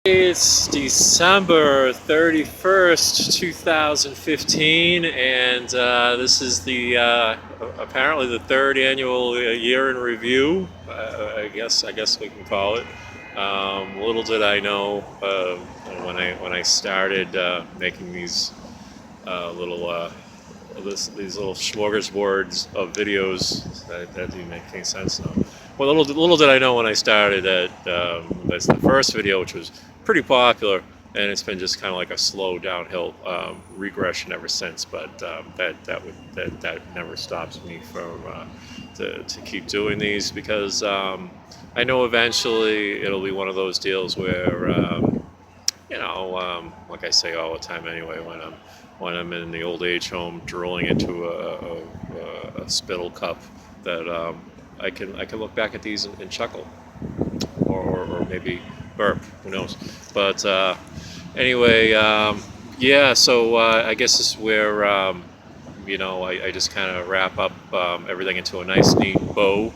It's December 31st, 2015, and this is the apparently the third annual year in review. I guess we can call it. Little did I know when I started making these little these little smorgasbords of videos that didn't make any sense now. Well, little did I know when I started that that's the first video, which was pretty popular, and it's been just kind of like a slow downhill regression ever since. But that never stops me from to keep doing these because I know eventually it'll be one of those deals where like I say all the time anyway, when I'm in the old age home drooling into a spittle cup, that I can look back at these and chuckle, or maybe burp, who knows? But anyway, yeah. So I guess this is where I just kind of wrap up everything into a nice, neat bow.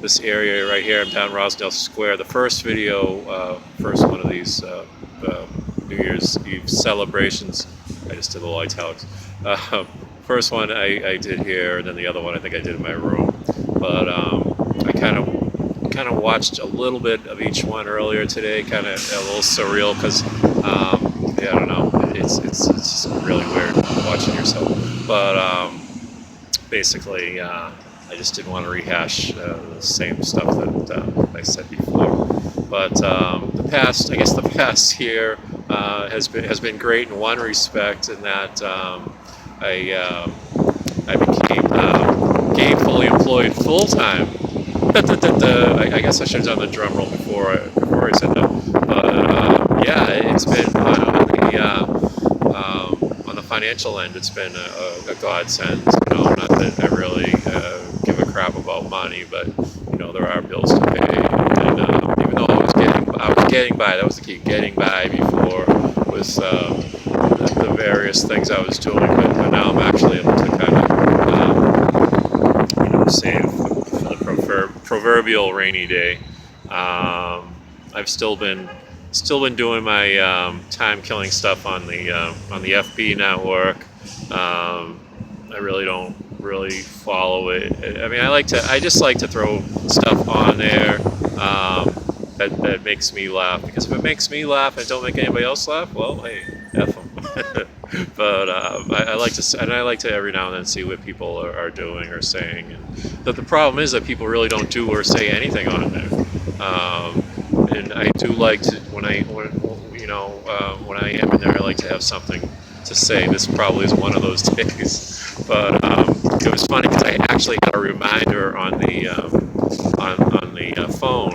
This area right here, I'm down Rosendale Square. The first video, first one of these New Year's Eve celebrations. I just did the lights out. First one I did here, and then the other one I think I did in my room. But I kind of watched a little bit of each one earlier today. Kind of a little surreal because yeah, I don't know. It's just really weird watching yourself. But basically, I just didn't want to rehash the same stuff that I said before. But I guess the past year has been great in one respect, in that I became gainfully employed full time. I guess I should have done the drum roll before I said that. But yeah, it's been on the financial end, it's been a godsend. Not that I really give a crap about money, but there are bills to pay, and even though I was getting by. That was the key, getting by before with the various things I was doing. But now I'm actually able to kind of save for the proverbial rainy day. I've still been doing my time killing stuff on the FB network. I really don't follow it. I mean, I just like to throw stuff on there that makes me laugh, because if it makes me laugh and don't make anybody else laugh, well, hey, F them. But I like to every now and then see what people are doing or saying. And the problem is that people really don't do or say anything on there. And I do like to, when I am in there, I like to have something to say. This probably is one of those days. But it was funny because I actually had a reminder on the phone.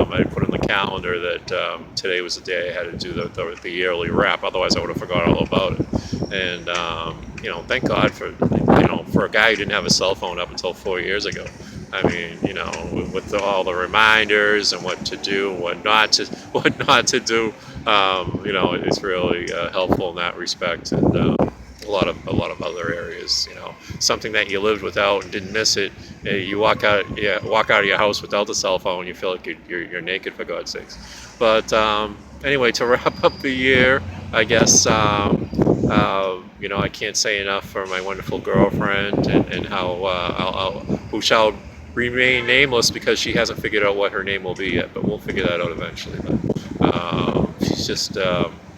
I put in the calendar that today was the day I had to do the yearly wrap. Otherwise, I would have forgot all about it. And thank God for a guy who didn't have a cell phone up until 4 years ago. I mean, with all the reminders and what to do and what not to do, it's really helpful in that respect. And a lot of other areas, something that you lived without and didn't miss it. You walk out of your house without the cell phone, you feel like you're naked, for God's sakes. But anyway, to wrap up the year, I guess I can't say enough for my wonderful girlfriend, and how who shall remain nameless because she hasn't figured out what her name will be yet, but we'll figure that out eventually. But she's just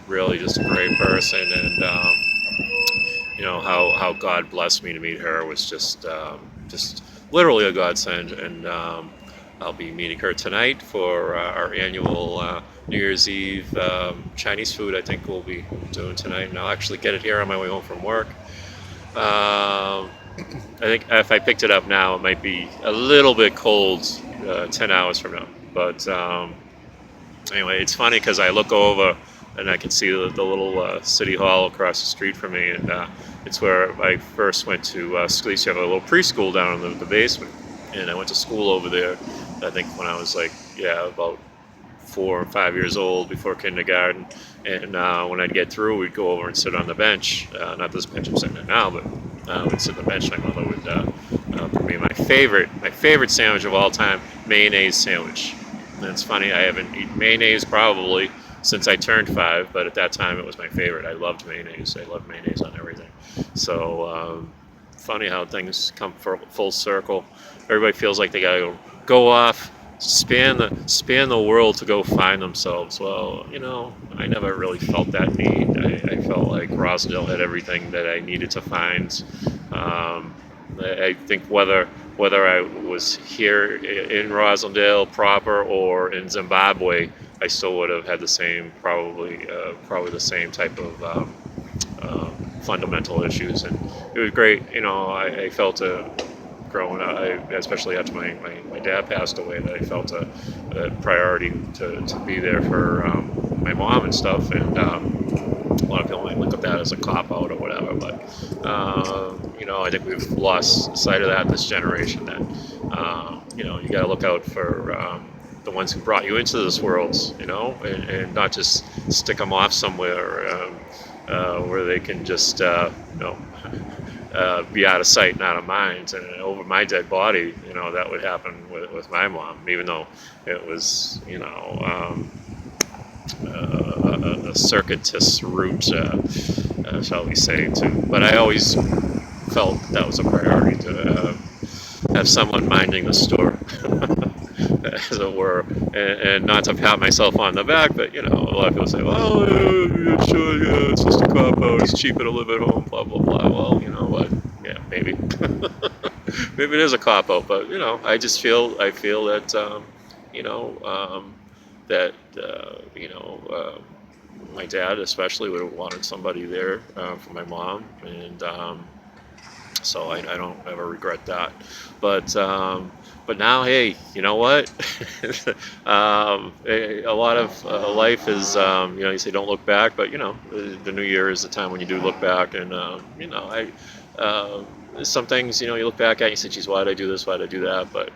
really just a great person, and how God blessed me to meet her was just literally a godsend. And I'll be meeting her tonight for our annual New Year's Eve Chinese food. I think we'll be doing tonight, and I'll actually get it here on my way home from work. I think if I picked it up now, it might be a little bit cold 10 hours from now. But anyway, it's funny because I look over and I can see the little city hall across the street from me, and it's where I first went to school. You have a little preschool down in the basement, and I went to school over there. I think when I was about 4 or 5 years old, before kindergarten. And when I'd get through, we'd go over and sit on the bench. Not this bench I'm sitting at now, but we'd sit on the bench. My mother would bring me my favorite sandwich of all time, mayonnaise sandwich. And it's funny, I haven't eaten mayonnaise probably since I turned 5, but at that time it was my favorite. I loved mayonnaise. I love mayonnaise on everything. So funny how things come full circle. Everybody feels like they gotta go off, span the world to go find themselves. Well, I never really felt that need. I felt like Rosendale had everything that I needed to find. I think whether I was here in Rosendale proper or in Zimbabwe, I still would have had the same, probably the same type of fundamental issues. And it was great. I felt growing up, especially after my dad passed away, that I felt a priority to be there for my mom and stuff. And a lot of people might look at that as a cop out or whatever, but I think we've lost sight of that this generation. That you got to look out for the ones who brought you into this world, and not just stick them off somewhere where they can just be out of sight and out of mind. And over my dead body, that would happen with my mom, even though it was a circuitous route, shall we say, but I always felt that was a priority to have someone minding the store, as it were, and not to pat myself on the back, but a lot of people say, "Well, yeah, sure, yeah, it's just a cop out. It's cheaper to live at home." Blah blah blah. Well, you know what? Yeah, maybe, maybe it is a cop out, but I feel that you know that my dad especially would have wanted somebody there for my mom, and so I don't ever regret that. But now, hey, you know what? A lot of life is, you say don't look back, but the new year is the time when you do look back, and some things, you look back at and you say, geez, why did I do this? Why did I do that? But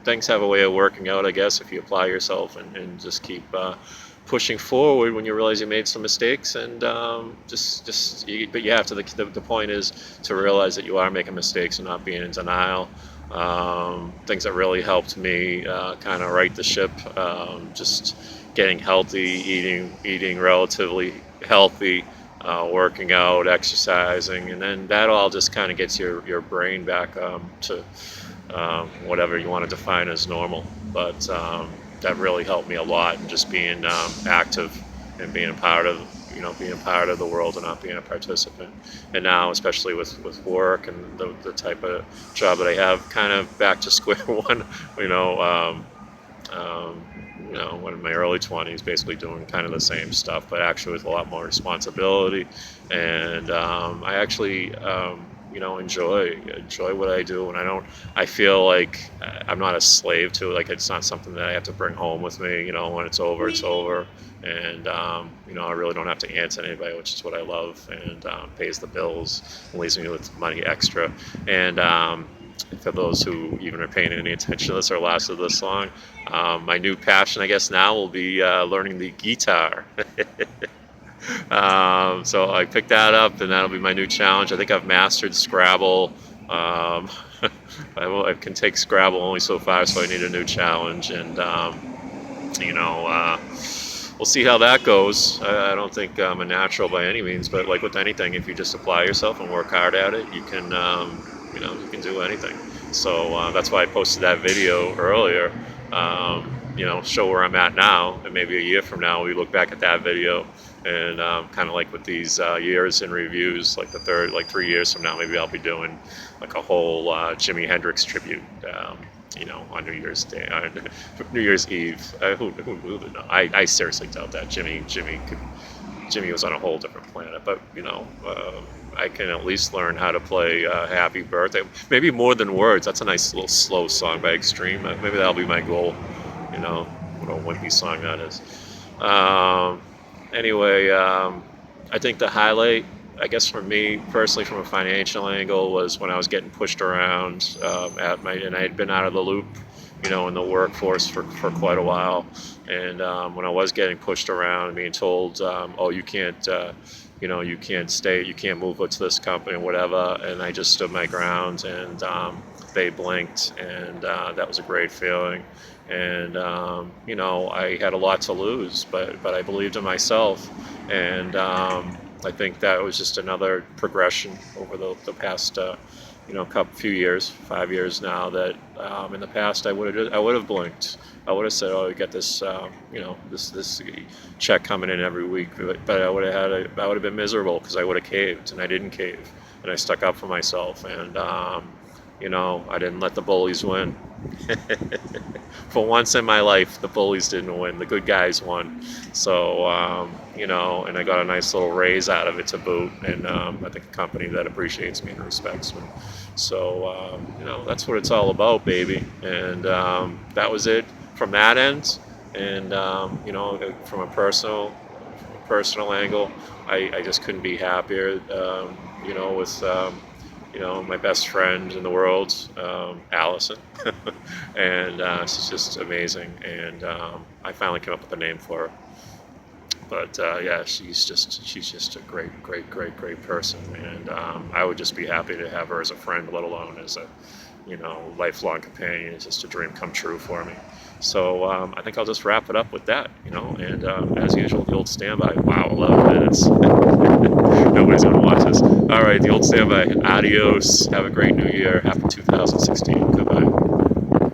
things have a way of working out, I guess, if you apply yourself and just keep pushing forward when you realize you made some mistakes. And but you have to. The point is to realize that you are making mistakes and not being in denial. Things that really helped me kind of right the ship, just getting healthy, eating relatively healthy, working out, exercising, and then that all just kind of gets your brain back to whatever you want to define as normal. But that really helped me a lot, and just being active and being a part of the world and not being a participant. And now, especially with work and the type of job that I have, kind of back to square one. When in my early 20s, basically doing kind of the same stuff, but actually with a lot more responsibility. And I actually, enjoy what I do, and I feel like I'm not a slave to it. Like, it's not something that I have to bring home with me. When it's over, it's over. And I really don't have to answer to anybody, which is what I love, and pays the bills and leaves me with money extra. And for those who even are paying any attention to this or last of this song, my new passion, I guess, now will be learning the guitar. So I picked that up, and that'll be my new challenge. I think I've mastered Scrabble. I can take Scrabble only so far, so I need a new challenge. And we'll see how that goes. I don't think I'm a natural by any means, but like with anything, if you just apply yourself and work hard at it, you can do anything. So that's why I posted that video earlier. Show where I'm at now, and maybe a year from now we look back at that video, and kind of like with these years in reviews, like 3 years from now, maybe I'll be doing like a whole Jimi Hendrix tribute. On New Year's Day, New Year's Eve. Who would know? I seriously doubt that Jimmy was on a whole different planet. But I can at least learn how to play Happy Birthday. Maybe more than words. That's a nice little slow song by Extreme. Maybe that'll be my goal. What a wimpy song that is. Anyway, I think the highlight, I guess for me personally, from a financial angle, was when I was getting pushed around and I had been out of the loop, in the workforce for quite a while. And when I was getting pushed around and being told, oh, you can't, you can't stay, you can't move to this company or whatever, and I just stood my ground, and they blinked, and that was a great feeling. and I had a lot to lose, but I believed in myself, and I think that was just another progression over the past couple few years, 5 years now. That in the past I would have blinked. I would have said, "Oh, you get this, this check coming in every week," but I would have been miserable because I would have caved, and I didn't cave, and I stuck up for myself, and I didn't let the bullies win. For once in my life, the bullies didn't win. The good guys won. So, and I got a nice little raise out of it to boot. And I think a company that appreciates me and respects me. So, that's what it's all about, baby. And that was it from that end. And, from a personal angle, I just couldn't be happier, with my best friend in the world, Allison, and she's just amazing. And I finally came up with a name for her. But yeah, she's just a great person, and I would just be happy to have her as a friend, let alone as a lifelong companion. It's just a dream come true for me. So I think I'll just wrap it up with that, and as usual, the old standby. Wow, 11 minutes. Nobody's gonna watch this. All right, the old standby. Adios. Have a great new year. Happy 2016. Goodbye.